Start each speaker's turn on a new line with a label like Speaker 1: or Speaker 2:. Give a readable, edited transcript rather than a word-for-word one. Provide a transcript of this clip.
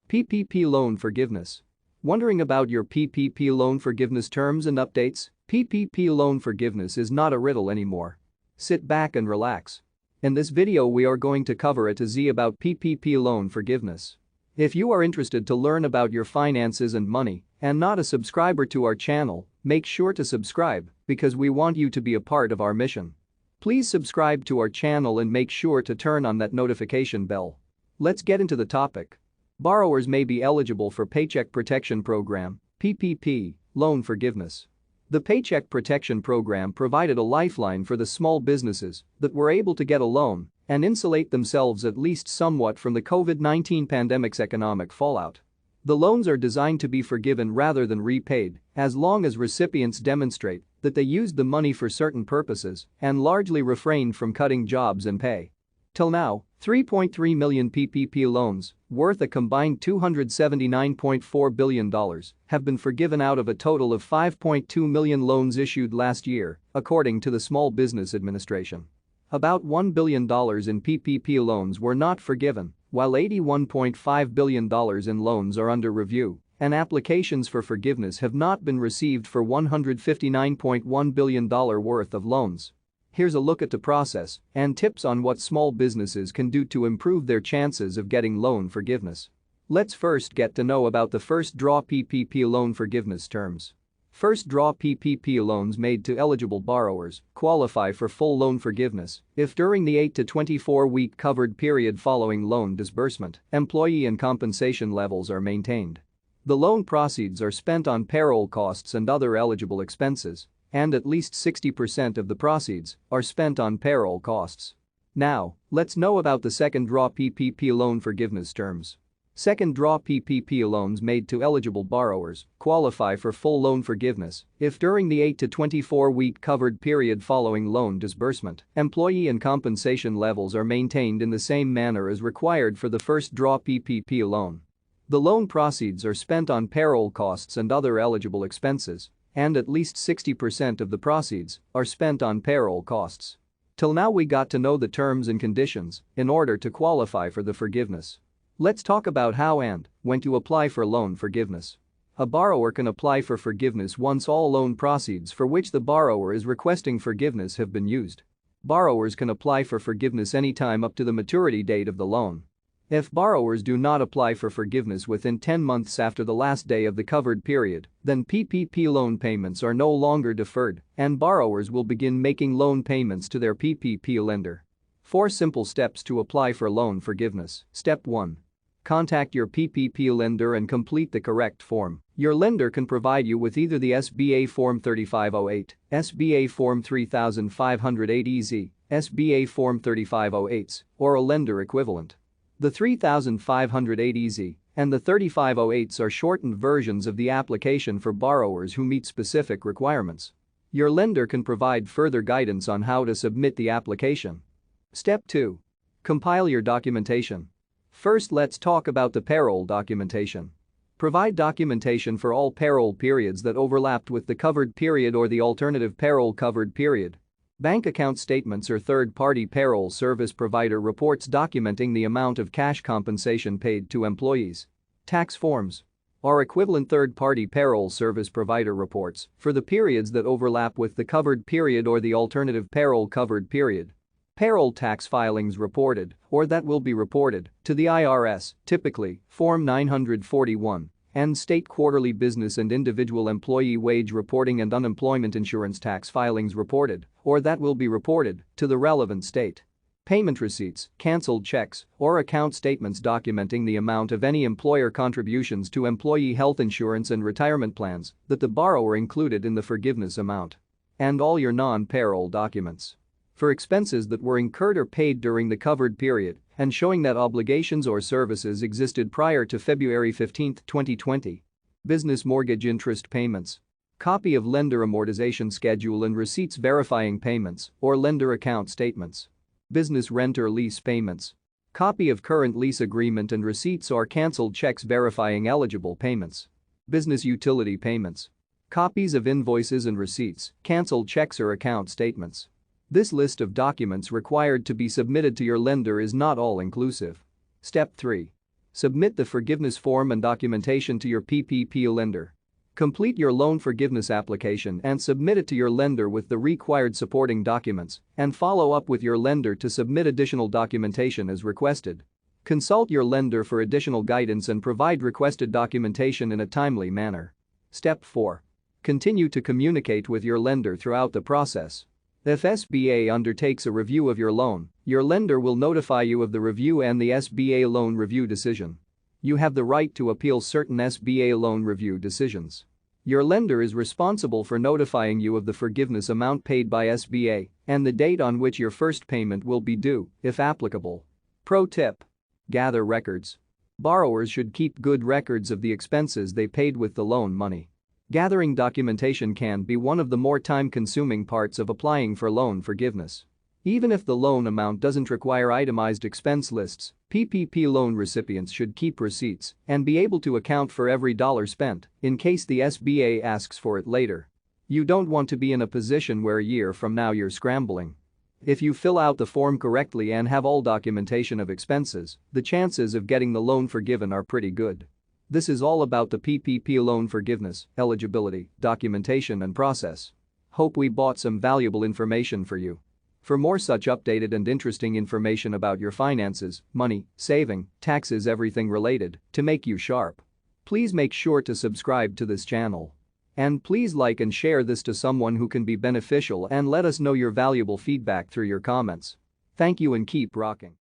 Speaker 1: PPP Loan Forgiveness. Wondering about your PPP loan forgiveness terms and updates? PPP loan forgiveness is not a riddle anymore. Sit back and relax. In this video we are going to cover A to Z about PPP loan forgiveness. If you are interested to learn about your finances and money and not a subscriber to our channel, make sure to subscribe because we want you to be a part of our mission. Please subscribe to our channel and make sure to turn on that notification bell. Let's get into the topic. Borrowers may be eligible for Paycheck Protection Program (PPP) loan forgiveness. The Paycheck Protection Program provided a lifeline for the small businesses that were able to get a loan and insulate themselves at least somewhat from the COVID-19 pandemic's economic fallout. The loans are designed to be forgiven rather than repaid, as long as recipients demonstrate that they used the money for certain purposes and largely refrained from cutting jobs and pay. Till now, 3.3 million PPP loans, worth a combined $279.4 billion, have been forgiven out of a total of 5.2 million loans issued last year, according to the Small Business Administration. About $1 billion in PPP loans were not forgiven, while $81.5 billion in loans are under review, and applications for forgiveness have not been received for $159.1 billion worth of loans. Here's a look at the process and tips on what small businesses can do to improve their chances of getting loan forgiveness. Let's first get to know about the first draw PPP loan forgiveness terms. First draw PPP loans made to eligible borrowers qualify for full loan forgiveness if during the 8 to 24-week covered period following loan disbursement, employee and compensation levels are maintained. The loan proceeds are spent on payroll costs and other eligible expenses, and at least 60% of the proceeds are spent on payroll costs. Now, let's know about the second draw PPP loan forgiveness terms. Second draw PPP loans made to eligible borrowers qualify for full loan forgiveness if during the 8 to 24-week covered period following loan disbursement, employee and compensation levels are maintained in the same manner as required for the first draw PPP loan. The loan proceeds are spent on payroll costs and other eligible expenses, and at least 60% of the proceeds are spent on payroll costs. Till now we got to know the terms and conditions in order to qualify for the forgiveness. Let's talk about how and when to apply for loan forgiveness. A borrower can apply for forgiveness once all loan proceeds for which the borrower is requesting forgiveness have been used. Borrowers can apply for forgiveness anytime up to the maturity date of the loan. If borrowers do not apply for forgiveness within 10 months after the last day of the covered period, then PPP loan payments are no longer deferred and borrowers will begin making loan payments to their PPP lender. 4 simple steps to apply for loan forgiveness. Step 1. Contact your PPP lender and complete the correct form. Your lender can provide you with either the SBA Form 3508, SBA Form 3508EZ, SBA Form 3508s, or a lender equivalent. The 3508EZ and the 3508s are shortened versions of the application for borrowers who meet specific requirements. Your lender can provide further guidance on how to submit the application. Step 2. Compile your documentation. First, let's talk about the payroll documentation. Provide documentation for all payroll periods that overlapped with the covered period or the alternative payroll covered period. Bank account statements or third-party payroll service provider reports documenting the amount of cash compensation paid to employees. Tax forms or equivalent third-party payroll service provider reports for the periods that overlap with the covered period or the alternative payroll covered period. Payroll tax filings reported or that will be reported to the IRS, typically Form 941. And state quarterly business and individual employee wage reporting and unemployment insurance tax filings reported or that will be reported to the relevant state. Payment receipts, canceled checks, or account statements documenting the amount of any employer contributions to employee health insurance and retirement plans that the borrower included in the forgiveness amount. And all your non-payroll documents for expenses that were incurred or paid during the covered period and showing that obligations or services existed prior to February 15, 2020. Business mortgage interest payments. Copy of lender amortization schedule and receipts verifying payments or lender account statements. Business rent or lease payments. Copy of current lease agreement and receipts or canceled checks verifying eligible payments. Business utility payments. Copies of invoices and receipts, canceled checks or account statements. This list of documents required to be submitted to your lender is not all-inclusive. Step 3. Submit the forgiveness form and documentation to your PPP lender. Complete your loan forgiveness application and submit it to your lender with the required supporting documents, and follow up with your lender to submit additional documentation as requested. Consult your lender for additional guidance and provide requested documentation in a timely manner. Step 4. Continue to communicate with your lender throughout the process. If SBA undertakes a review of your loan, your lender will notify you of the review and the SBA loan review decision. You have the right to appeal certain SBA loan review decisions. Your lender is responsible for notifying you of the forgiveness amount paid by SBA and the date on which your first payment will be due, if applicable. Pro tip: gather records. Borrowers should keep good records of the expenses they paid with the loan money. Gathering documentation can be one of the more time-consuming parts of applying for loan forgiveness. Even if the loan amount doesn't require itemized expense lists, PPP loan recipients should keep receipts and be able to account for every dollar spent in case the SBA asks for it later. You don't want to be in a position where a year from now you're scrambling. If you fill out the form correctly and have all documentation of expenses, the chances of getting the loan forgiven are pretty good. This is all about the PPP loan forgiveness, eligibility, documentation and process. Hope we brought some valuable information for you. For more such updated and interesting information about your finances, money, saving, taxes, everything related to make you sharp, please make sure to subscribe to this channel. And please like and share this to someone who can be beneficial, and let us know your valuable feedback through your comments. Thank you and keep rocking.